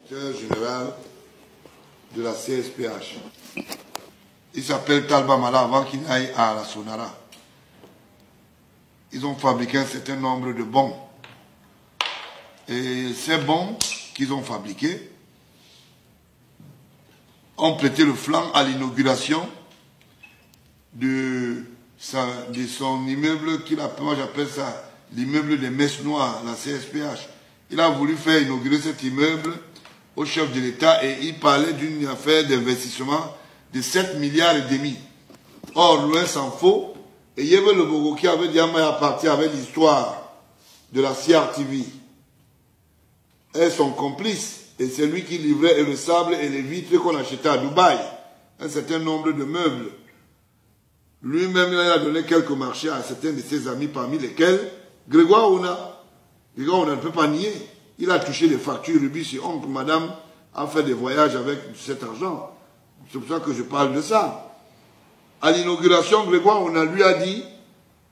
Directeur général de la CSPH. Il s'appelle Talba Mala avant qu'il aille à la Sonara. Ils ont fabriqué un certain nombre de bons. Et ces bons qu'ils ont fabriqués ont prêté le flanc à l'inauguration de son immeuble qu'il appelle, moi j'appelle ça l'immeuble des Messes Noires, la CSPH. Il a voulu faire inaugurer cet immeuble au chef de l'État et il parlait d'une affaire d'investissement de 7 milliards et demi. Or, loin s'en faut, et il y avait le Bogo qui avait dit à partir avec l'histoire de la CRTV. Elles sont complices, et c'est lui qui livrait le sable et les vitres qu'on achetait à Dubaï, un certain nombre de meubles. Lui-même, il a donné quelques marchés à certains de ses amis, parmi lesquels Grégoire Ouna. Grégoire Ouna ne peut pas nier. Il a touché les factures rubis sur oncle, madame a fait des voyages avec cet argent. C'est pour ça que je parle de ça. À l'inauguration, Grégoire Ouna lui a dit,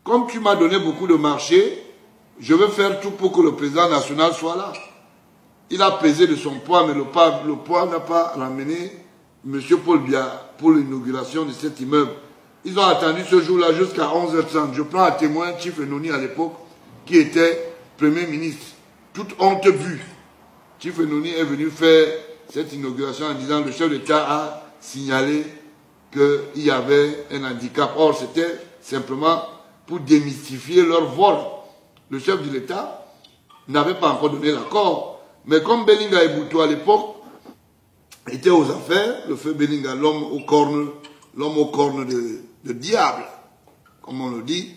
comme tu m'as donné beaucoup de marchés, je vais faire tout pour que le président national soit là. Il a pesé de son poids, mais le poids n'a pas ramené M. Paul Biya pour l'inauguration de cet immeuble. Ils ont attendu ce jour-là jusqu'à 11h30. Je prends à témoin Chief Enoni à l'époque, qui était Premier ministre. Toute honte vue. Chief Enoni est venu faire cette inauguration en disant que le chef d'État a signalé qu'il y avait un handicap. Or, c'était simplement pour démystifier leur vol. Le chef de l'État n'avait pas encore donné l'accord. Mais comme Belinga Eboutou à l'époque était aux affaires, le feu Belinga, l'homme au corne de diable, comme on le dit,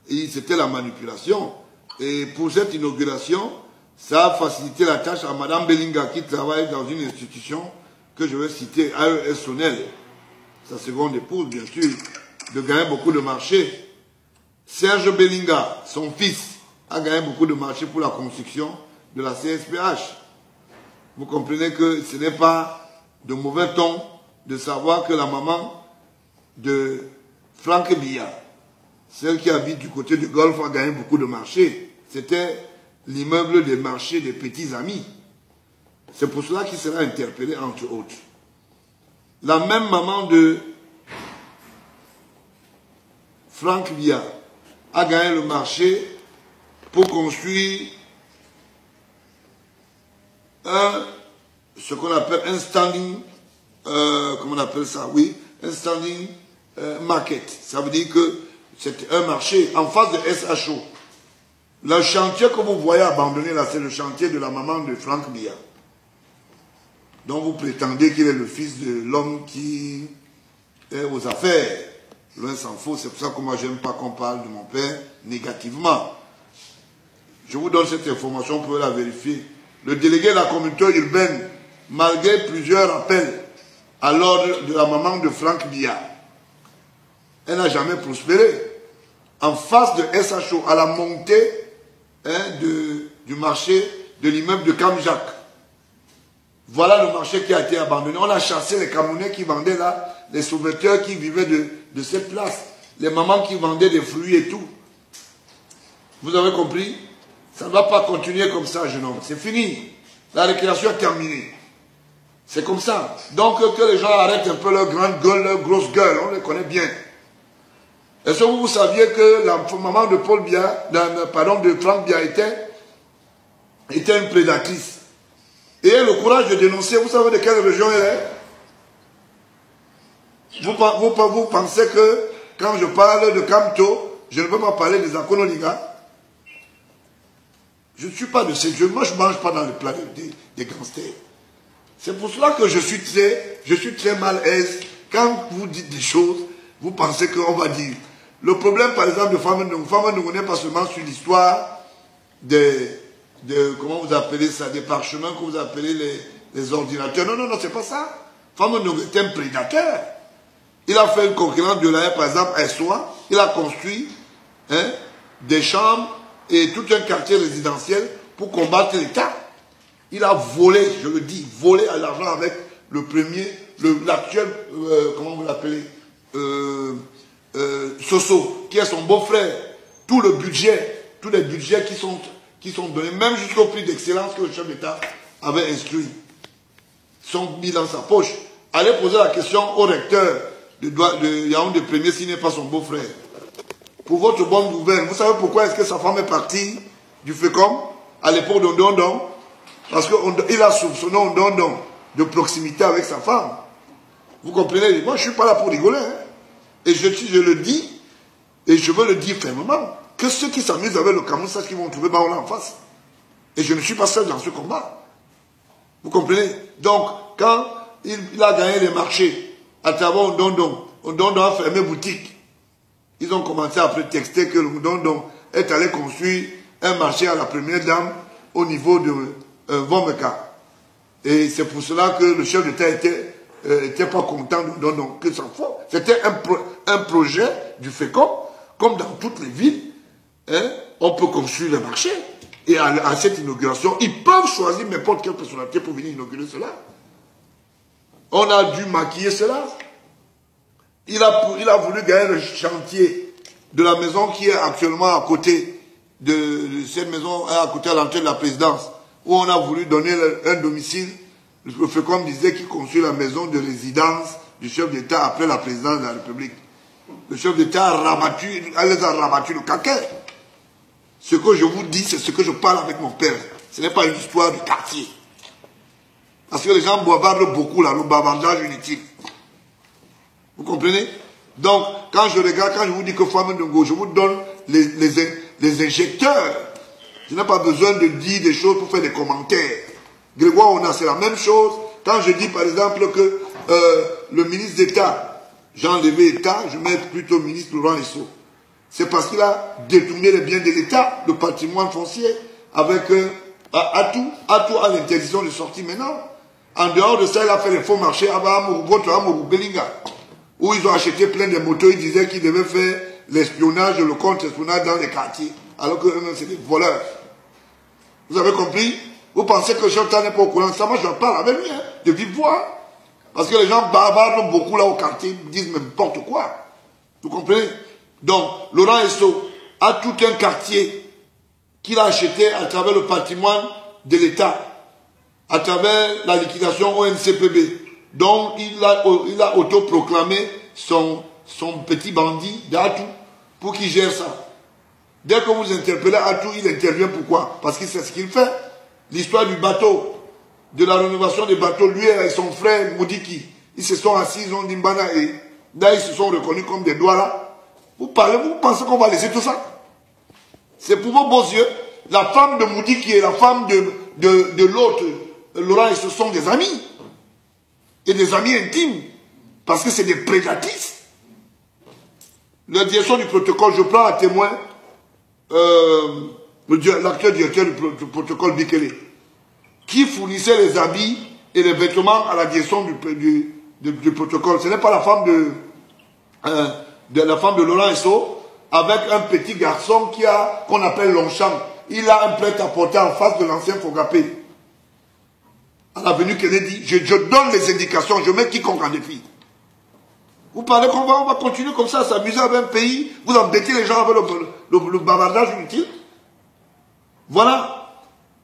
c'était la manipulation. Et pour cette inauguration, ça a facilité la tâche à Madame Belinga qui travaille dans une institution que je vais citer, AES Sonel, sa seconde épouse bien sûr, de gagner beaucoup de marchés. Serge Belinga, son fils, a gagné beaucoup de marchés pour la construction de la CSPH. Vous comprenez que ce n'est pas de mauvais ton de savoir que la maman de Franck Biya, celle qui habite du côté du Golfe, a gagné beaucoup de marchés. C'était l'immeuble des marchés des petits amis. C'est pour cela qu'il sera interpellé entre autres. La même maman de Franck Biya a gagné le marché pour construire ce qu'on appelle un standing, comment on appelle ça, oui, un standing market. Ça veut dire que c'est un marché en face de SHO. Le chantier que vous voyez abandonné là, c'est le chantier de la maman de Franck Biya, dont vous prétendez qu'il est le fils de l'homme qui est aux affaires. Loin s'en faut, c'est pour ça que moi j'aime pas qu'on parle de mon père négativement. Je vous donne cette information pour la vérifier. Le délégué de la communauté urbaine, malgré plusieurs appels à l'ordre de la maman de Franck Biya, elle n'a jamais prospéré. En face de SHO, à la montée du marché de l'immeuble de Kamjak. Voilà le marché qui a été abandonné. On a chassé les Camerounais qui vendaient là, les sauveteurs qui vivaient de cette place, les mamans qui vendaient des fruits et tout. Vous avez compris? Ça ne va pas continuer comme ça, jeune homme. C'est fini. La récréation est terminée. C'est comme ça. Donc, que les gens arrêtent un peu leur grande gueule, leur grosse gueule. On les connaît bien. Est-ce que vous saviez que la maman de Paul Biya, de Franck Biya était une prédatrice? Et elle a le courage de dénoncer. Vous savez de quelle région elle est? Vous pensez que quand je parle de Kamto, je ne peux pas parler des Akonoliga? Je ne suis pas de ces jeux. Moi, je ne mange pas dans le plat des gangsters. C'est pour cela que je suis très mal aise. Quand vous dites des choses, vous pensez qu'on va dire. Le problème, par exemple, de Fama Ndongo n'est pas seulement sur l'histoire comment vous appelez ça, des parchemins que vous appelez les ordinateurs. Non, non, non, c'est pas ça. Fama Ndongo est un prédateur. Il a fait une concurrence de l'air, par exemple, à Essoa. Il a construit des chambres et tout un quartier résidentiel pour combattre l'État. Il a volé, je le dis, volé à l'argent avec l'actuel, comment vous l'appelez, Soso, qui est son beau-frère. Tout le budget, tous les budgets qui sont donnés, même jusqu'au prix d'excellence que le chef d'État avait instruit. sont mis dans sa poche. Allez poser la question au recteur de Yaoundé Premier s'il n'est pas son beau-frère. Pour votre bonne nouvelle, vous savez pourquoi est-ce que sa femme est partie du FECOM à l'époque de Ndondon? Parce qu'il a soupçonné Ndondon de proximité avec sa femme. Vous comprenez? Moi, je ne suis pas là pour rigoler. Hein. Et je le dis, et je veux le dire fermement, que ceux qui s'amusent avec le Cameroun sachent qu'ils vont trouver Baola en face. Et je ne suis pas seul dans ce combat. Vous comprenez? Donc, quand il a gagné les marchés à travers Ndondon a fermé boutique. Ils ont commencé à prétexter que Ndondon est allé construire un marché à la première dame au niveau de Vomeka. Et c'est pour cela que le chef d'État était pas content de Ndondon, que ça faut. C'était un projet du FECOM, comme dans toutes les villes, hein, on peut construire le marché. Et à cette inauguration, ils peuvent choisir n'importe quelle personnalité pour venir inaugurer cela. On a dû maquiller cela. Il a voulu gagner le chantier de la maison qui est actuellement à côté de cette maison, à côté à l'entrée de la présidence, où on a voulu donner un domicile. Le FECOM disait qu'il construit la maison de résidence du chef d'État après la présidence de la République. Le chef d'État les a rabattu le caquet. Ce que je vous dis, c'est ce que je parle avec mon père. Ce n'est pas une histoire du quartier. Parce que les gens bavardent beaucoup là, le bavardage inutile. Vous comprenez? Donc, quand je regarde, quand je vous dis que Femme Ndongo, je vous donne les injecteurs. Je n'ai pas besoin de dire des choses pour faire des commentaires. Grégoire, on a, c'est la même chose. Quand je dis par exemple que le ministre d'État, j'ai enlevé État, je mets plutôt ministre Laurent Esso. C'est parce qu'il a détourné les biens de l'État, le patrimoine foncier, avec Atout. Atout a l'interdiction de sortie maintenant. En dehors de ça, il a fait les faux marchés à votre Amourou Belinga, où ils ont acheté plein de motos. Ils disaient qu'ils devaient faire l'espionnage, le contre-espionnage dans les quartiers, alors que eux-mêmes, c'est des voleurs. Vous avez compris? Vous pensez que Chantal n'est pas au courant de ça? Moi, je parle avec lui, hein, de vive voix. Parce que les gens bavardent beaucoup là au quartier, disent n'importe quoi. Vous comprenez? Donc, Laurent Esso a tout un quartier qu'il a acheté à travers le patrimoine de l'État, à travers la liquidation ONCPB, dont il a autoproclamé son petit bandit d'Atou pour qu'il gère ça. Dès que vous interpellez Atou, il intervient. Pourquoi? Parce qu'il sait ce qu'il fait. L'histoire du bateau, de la rénovation des bateaux, lui et son frère Moudiki, ils se sont assis, ils ont dit Mbana et là ils se sont reconnus comme des doigts là. Vous pensez qu'on va laisser tout ça? C'est pour vos beaux yeux. La femme de Moudiki et la femme de l'autre, Laurent, ils se sont des amis. Et des amis intimes. Parce que c'est des prédatrices. La direction du protocole, je prends à témoin l'actuel directeur du protocole Bikele, qui fournissait les habits et les vêtements à la direction du protocole. Ce n'est pas la femme de Laurent Esso, avec un petit garçon qu'on appelle Longchamp. Il a un prêt-à-porter en face de l'ancien Fogapé. À l'avenue Kennedy, je donne les indications, je mets quiconque en défi. Vous parlez qu'on va continuer comme ça à s'amuser avec un pays, vous embêtez les gens avec le bavardage inutile. Voilà.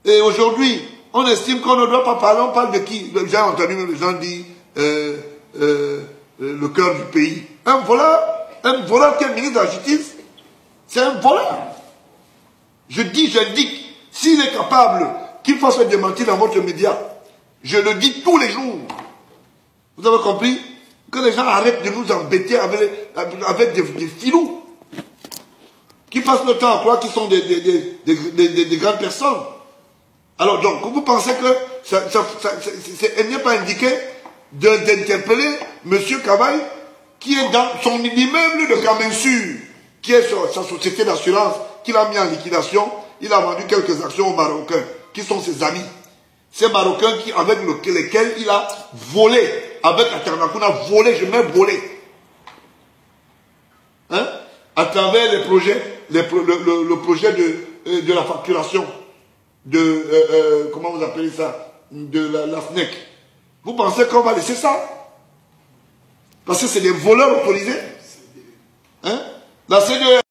Et aujourd'hui, on estime qu'on ne doit pas parler, on parle de qui? J'ai entendu même les gens dire le cœur du pays. Un voleur qui est ministre de la Justice, c'est un voleur. J'indique, s'il est capable qu'il fasse le démentir dans votre média, je le dis tous les jours. Vous avez compris? Que les gens arrêtent de nous embêter avec des filous. Qui passent le temps à croire qu'ils sont des grandes personnes. Alors donc, vous pensez que elle n'est pas indiqué d'interpeller M. Cavaille, qui est dans son immeuble de Kamensur, qui est sa société d'assurance, qu'il a mis en liquidation. Il a vendu quelques actions aux Marocains, qui sont ses amis. Ces Marocains avec lesquels il a volé, avec la Ternakuna, volé, je mets volé. Hein? À travers les projets, le projet de la facturation, comment vous appelez ça? De la FNEC. Vous pensez qu'on va laisser ça? Parce que c'est des voleurs autorisés. Hein? La CDE